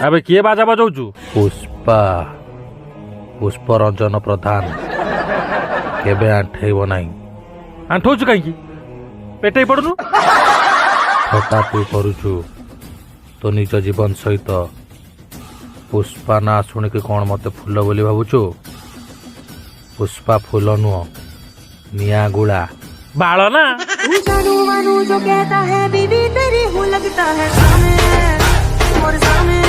अबे किए बाजा बजाउछु? पुष्पा पुष्परंजन प्रधान केबे आंठेइब नाही। आंठौछु काहींकी? पेटई पड़ुनु। थटा तू करुछु तो निज जीवन सहित पुष्पा ना शुणिक कौन मते फूल बोली भावुछु? पुष्पा फूल नुह निया गुड़ा बाल ना तू जानू मानू जो कहता है बीवी तेरी हूँ लगता है सामने और सामने